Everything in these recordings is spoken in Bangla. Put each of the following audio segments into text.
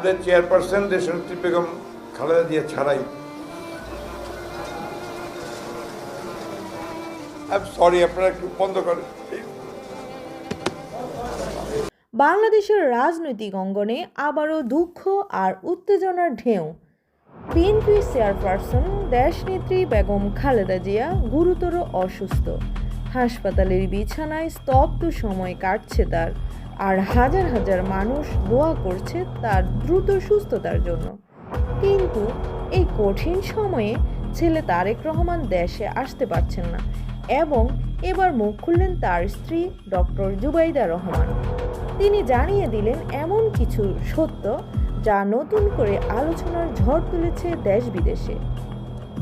আমাদের চেয়ারপারসন দেশনেত্রী বেগম খালেদা জিয়া ছাড়াই সরি আপনারা একটু বন্ধ করেন। বাংলাদেশের রাজনৈতিক অঙ্গনে আবারও দুঃখ আর উত্তেজনার ঢেউ। বিএনপি চেয়ারপারসন দেশনেত্রী বেগম খালেদা জিয়া গুরুতর অসুস্থ। হাসপাতালের বিছানায় স্তব্ধ সময় কাটছে তার, আর হাজার হাজার মানুষ দোয়া করছে তার দ্রুত সুস্থতার জন্য। কিন্তু এই কঠিন সময়ে ছেলে তারেক রহমান দেশে আসতে পারছেন না, এবং এবার মুখ খুললেন তার স্ত্রী ডক্টর জুবাইদা রহমান। তিনি জানিয়ে দিলেন এমন কিছু সত্য যা নতুন করে আলোচনার ঝড় তুলেছে দেশ বিদেশে।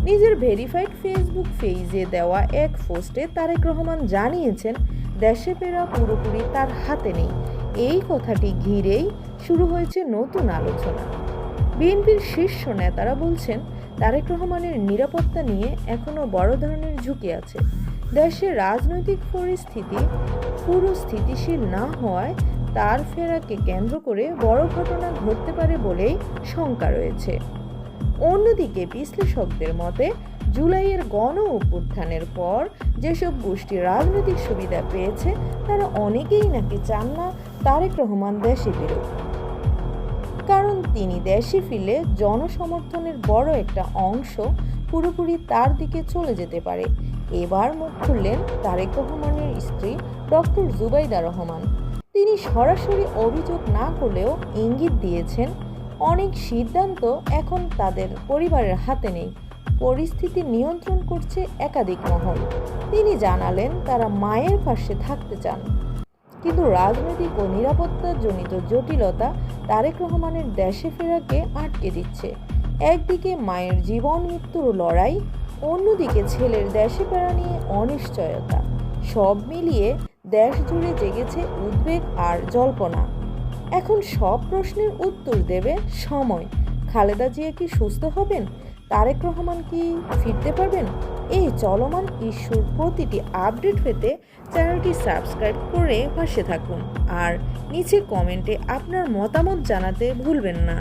নিজের ভেরিফাইড ফেসবুক পেজে দেওয়া এক পোস্টে তারেক রহমান জানিয়েছেন দেশে ফেরা পুরোপুরি তার হাতে নেই। এই কথাটি ঘিরেই শুরু হয়েছে নতুন আলোচনা। বিএনপির শীর্ষ নেতারা বলছেন তারেক রহমানের নিরাপত্তা নিয়ে এখনও বড় ধরনের ঝুঁকি আছে। দেশের রাজনৈতিক পরিস্থিতি পুরো স্থিতিশীল না হওয়ায় তার ফেরাকে কেন্দ্র করে বড় ঘটনা ঘটতে পারে বলেই শঙ্কা রয়েছে। অন্যদিকে বিশ্লেষকদের মতে জুলাইয়ের গণ অভ্যুত্থানের পর যেসব গোষ্ঠী রাজনৈতিক সুবিধা পেয়েছে তারা অনেকেই নাকি চান না তারেক রহমান দেশে ফিরুক, কারণ তিনি দেশে ফিরলে জনসমর্থনের বড় একটা অংশ পুরোপুরি তার দিকে চলে যেতে পারে। এবার মুখ খুললেন তারেক রহমানের স্ত্রী ডক্টর জুবাইদা রহমান। তিনি সরাসরি অভিযোগ না করলেও ইঙ্গিত দিয়েছেন অনেক সিদ্ধান্ত এখন তাদের পরিবারের হাতে নেই, পরিস্থিতি নিয়ন্ত্রণ করছে একাধিক মহল। তিনি জানালেন তারা মায়ের পাশে থাকতে চান, কিন্তু রাজনৈতিক ও নিরাপত্তাজনিত জটিলতা তারেক রহমানের দেশে ফেরাকে আটকে দিচ্ছে। একদিকে মায়ের জীবন মৃত্যুর লড়াই, অন্যদিকে ছেলের দেশে ফেরা নিয়ে অনিশ্চয়তা। সব মিলিয়ে দেশ জুড়ে জেগেছে উদ্বেগ আর জল্পনা। এখন সব প্রশ্নের উত্তর দেবে সময়। খালেদা জিয়া কি সুস্থ হবেন? তারেক রহমান কি ফিরতে পারবেন? এই চলমান ইস্যুর প্রতিটি আপডেট পেতে চ্যানেলটি সাবস্ক্রাইব করে পাশে থাকুন, আর নিচে কমেন্টে আপনার মতামত জানাতে ভুলবেন না।